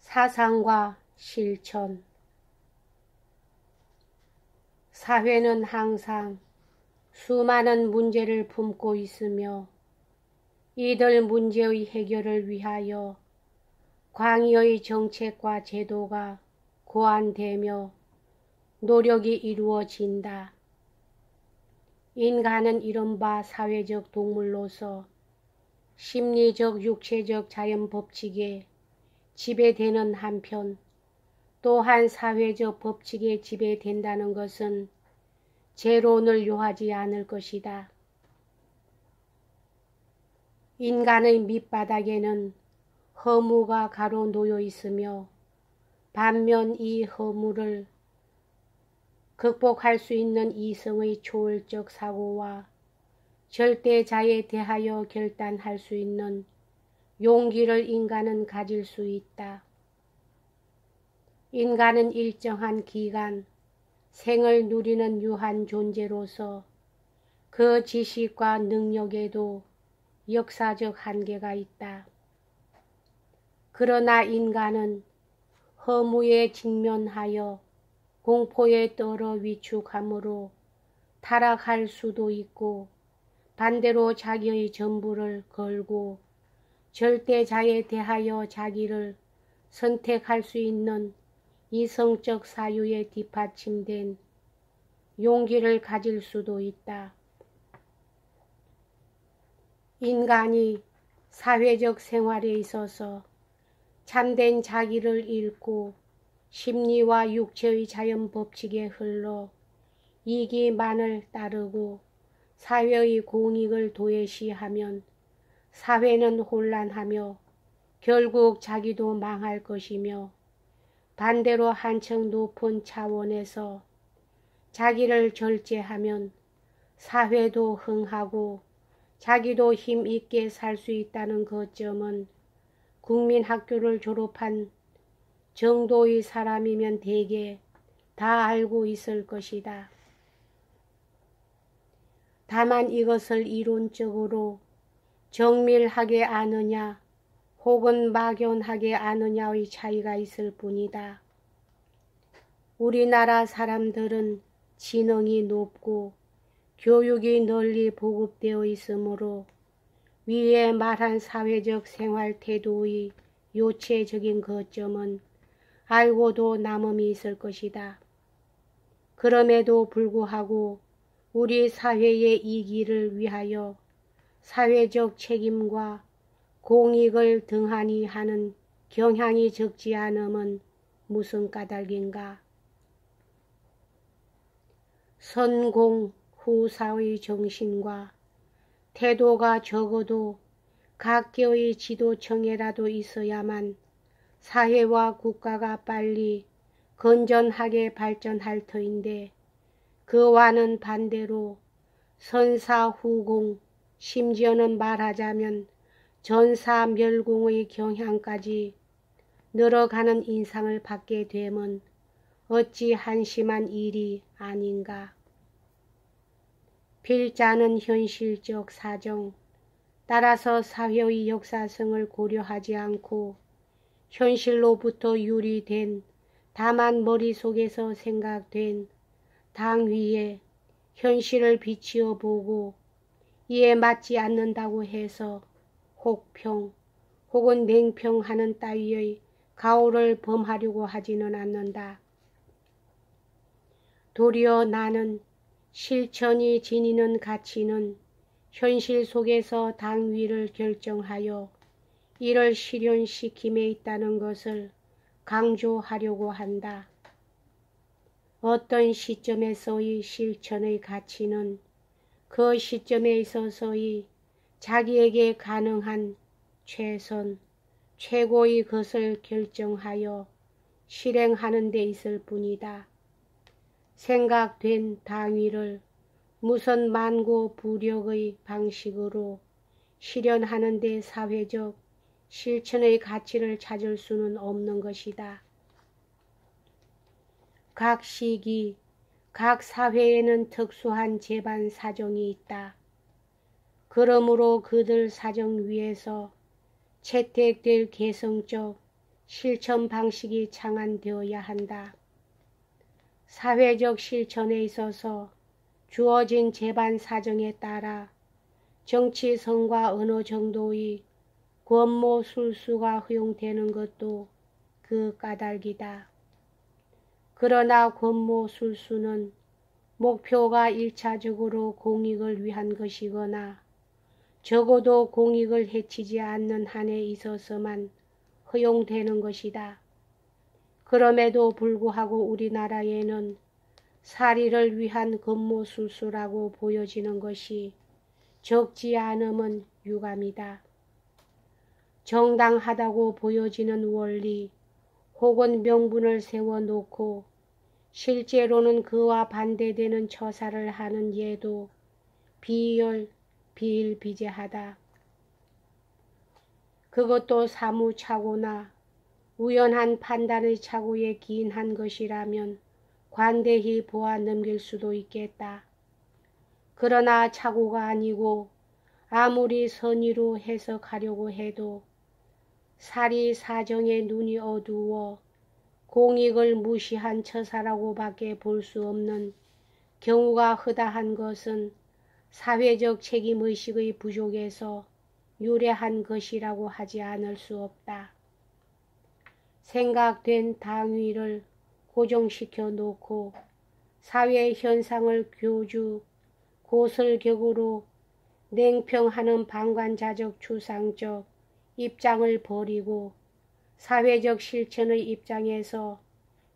사상과 실천. 사회는 항상 수많은 문제를 품고 있으며 이들 문제의 해결을 위하여 광의의 정책과 제도가 고안되며 노력이 이루어진다. 인간은 이른바 사회적 동물로서 심리적, 육체적 자연 법칙에 지배되는 한편 또한 사회적 법칙에 지배된다는 것은 재론을 요하지 않을 것이다. 인간의 밑바닥에는 허무가 가로놓여 있으며 반면 이 허무를 극복할 수 있는 이성의 초월적 사고와 절대자에 대하여 결단할 수 있는 용기를 인간은 가질 수 있다. 인간은 일정한 기간 생을 누리는 유한 존재로서 그 지식과 능력에도 역사적 한계가 있다. 그러나 인간은 허무에 직면하여 공포에 떨어 위축함으로 타락할 수도 있고 반대로 자기의 전부를 걸고 절대자에 대하여 자기를 선택할 수 있는 이성적 사유에 뒷받침된 용기를 가질 수도 있다. 인간이 사회적 생활에 있어서 참된 자기를 잃고 심리와 육체의 자연 법칙에 흘러 이기만을 따르고 사회의 공익을 도외시하면 사회는 혼란하며 결국 자기도 망할 것이며 반대로 한층 높은 차원에서 자기를 절제하면 사회도 흥하고 자기도 힘있게 살 수 있다는 그 점은 국민학교를 졸업한 정도의 사람이면 대개 다 알고 있을 것이다. 다만 이것을 이론적으로 정밀하게 아느냐 혹은 막연하게 아느냐의 차이가 있을 뿐이다. 우리나라 사람들은 지능이 높고 교육이 널리 보급되어 있으므로 위에 말한 사회적 생활 태도의 요체적인 거점은 알고도 남음이 있을 것이다. 그럼에도 불구하고 우리 사회의 이기를 위하여 사회적 책임과 공익을 등한히 하는 경향이 적지 않음은 무슨 까닭인가. 선공 후사의 정신과 태도가 적어도 각계의 지도청에라도 있어야만 사회와 국가가 빨리 건전하게 발전할 터인데 그와는 반대로 선사후공, 심지어는 말하자면 전사멸공의 경향까지 늘어가는 인상을 받게 되면 어찌 한심한 일이 아닌가. 필자는 현실적 사정, 따라서 사회의 역사성을 고려하지 않고 현실로부터 유리된 다만 머릿속에서 생각된 당위에 현실을 비치어 보고 이에 맞지 않는다고 해서 혹평 혹은 냉평하는 따위의 가오를 범하려고 하지는 않는다. 도리어 나는 실천이 지니는 가치는 현실 속에서 당위를 결정하여 이를 실현시킴에 있다는 것을 강조하려고 한다. 어떤 시점에서의 실천의 가치는 그 시점에 있어서의 자기에게 가능한 최선, 최고의 것을 결정하여 실행하는 데 있을 뿐이다. 생각된 당위를 무슨 만고부력의 방식으로 실현하는 데 사회적 실천의 가치를 찾을 수는 없는 것이다. 각 시기, 각 사회에는 특수한 재반 사정이 있다. 그러므로 그들 사정 위에서 채택될 개성적, 실천 방식이 창안되어야 한다. 사회적 실천에 있어서 주어진 재반 사정에 따라 정치성과 어느 정도의 권모술수가 허용되는 것도 그 까닭이다. 그러나 권모술수는 목표가 1차적으로 공익을 위한 것이거나 적어도 공익을 해치지 않는 한에 있어서만 허용되는 것이다. 그럼에도 불구하고 우리나라에는 사리를 위한 권모술수라고 보여지는 것이 적지 않음은 유감이다. 정당하다고 보여지는 원리 혹은 명분을 세워놓고 실제로는 그와 반대되는 처사를 하는 예도 비일비재하다. 그것도 사무 착오나 우연한 판단의 착오에 기인한 것이라면 관대히 보아 넘길 수도 있겠다. 그러나 착오가 아니고 아무리 선의로 해석하려고 해도 사리 사정의 눈이 어두워 공익을 무시한 처사라고밖에 볼 수 없는 경우가 허다한 것은 사회적 책임의식의 부족에서 유래한 것이라고 하지 않을 수 없다. 생각된 당위를 고정시켜 놓고 사회 현상을 교주 고설격으로 냉평하는 방관자적 추상적 입장을 버리고 사회적 실천의 입장에서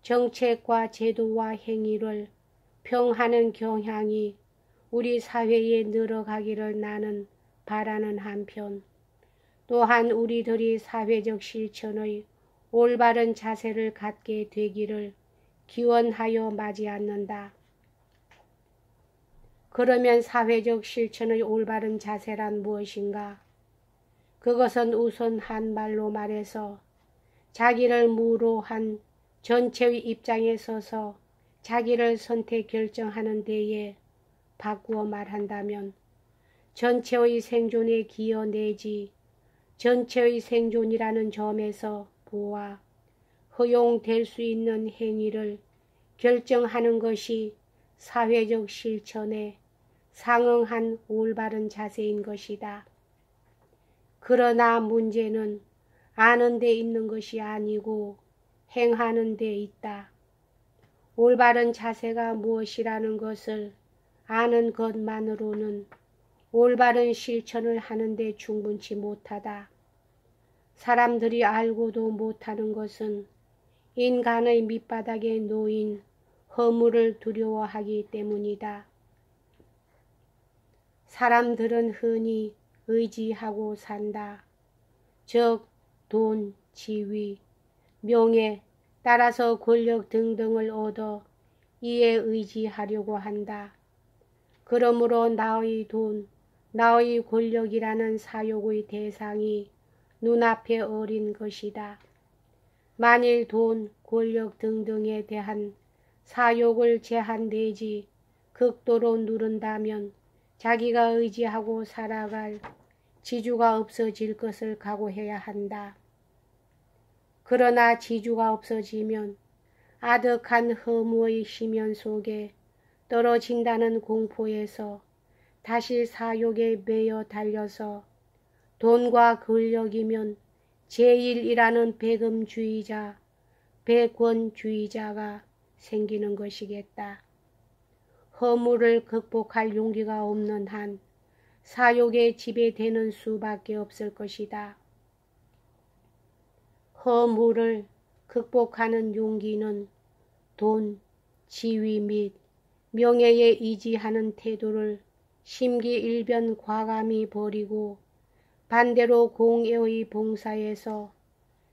정책과 제도와 행위를 평하는 경향이 우리 사회에 늘어가기를 나는 바라는 한편 또한 우리들이 사회적 실천의 올바른 자세를 갖게 되기를 기원하여 마지 않는다. 그러면 사회적 실천의 올바른 자세란 무엇인가? 그것은 우선 한 말로 말해서 자기를 무로 한 전체의 입장에 서서 자기를 선택 결정하는 데에 바꾸어 말한다면 전체의 생존에 기여 내지 전체의 생존이라는 점에서 보아 허용될 수 있는 행위를 결정하는 것이 사회적 실천에 상응한 올바른 자세인 것이다. 그러나 문제는 아는 데 있는 것이 아니고 행하는 데 있다. 올바른 자세가 무엇이라는 것을 아는 것만으로는 올바른 실천을 하는데 충분치 못하다. 사람들이 알고도 못하는 것은 인간의 밑바닥에 놓인 허물을 두려워하기 때문이다. 사람들은 흔히 의지하고 산다. 즉 돈, 지위, 명예, 따라서 권력 등등을 얻어 이에 의지하려고 한다. 그러므로 나의 돈, 나의 권력이라는 사욕의 대상이 눈앞에 어린 것이다. 만일 돈, 권력 등등에 대한 사욕을 제한되지 극도로 누른다면 자기가 의지하고 살아갈 지주가 없어질 것을 각오해야 한다. 그러나 지주가 없어지면 아득한 허무의 심연 속에 떨어진다는 공포에서 다시 사욕에 매여 달려서 돈과 권력이면 제일이라는 배금주의자, 배권주의자가 생기는 것이겠다. 허물을 극복할 용기가 없는 한 사욕에 지배되는 수밖에 없을 것이다. 허물을 극복하는 용기는 돈, 지위 및 명예에 의지하는 태도를 심기일변 과감히 버리고 반대로 공예의 봉사에서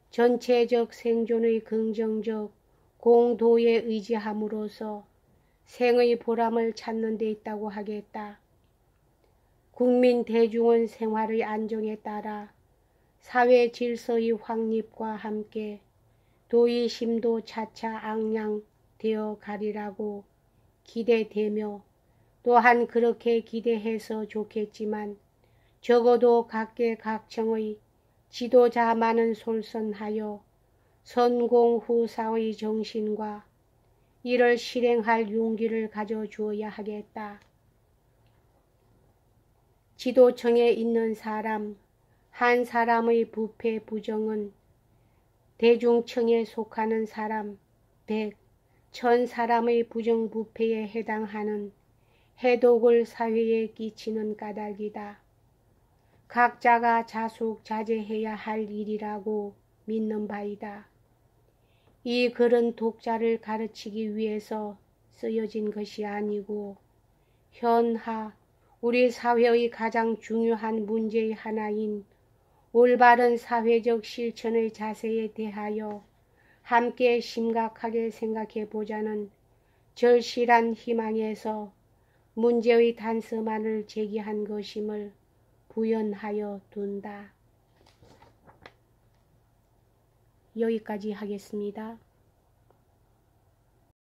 전체적 생존의 긍정적 공도에 의지함으로써 생의 보람을 찾는 데 있다고 하겠다. 국민 대중은 생활의 안정에 따라 사회 질서의 확립과 함께 도의심도 차차 앙양되어 가리라고 기대되며 또한 그렇게 기대해서 좋겠지만 적어도 각계각층의 지도자만은 솔선하여 성공 후 사의 정신과 이를 실행할 용기를 가져주어야 하겠다. 지도청에 있는 사람, 한 사람의 부패 부정은 대중청에 속하는 사람 100, 1000사람의 부정부패에 해당하는 해독을 사회에 끼치는 까닭이다. 각자가 자숙자재해야 할 일이라고 믿는 바이다. 이 글은 독자를 가르치기 위해서 쓰여진 것이 아니고 현하 우리 사회의 가장 중요한 문제의 하나인 올바른 사회적 실천의 자세에 대하여 함께 심각하게 생각해 보자는 절실한 희망에서 문제의 단서만을 제기한 것임을 부연하여 둔다. 여기까지 하겠습니다.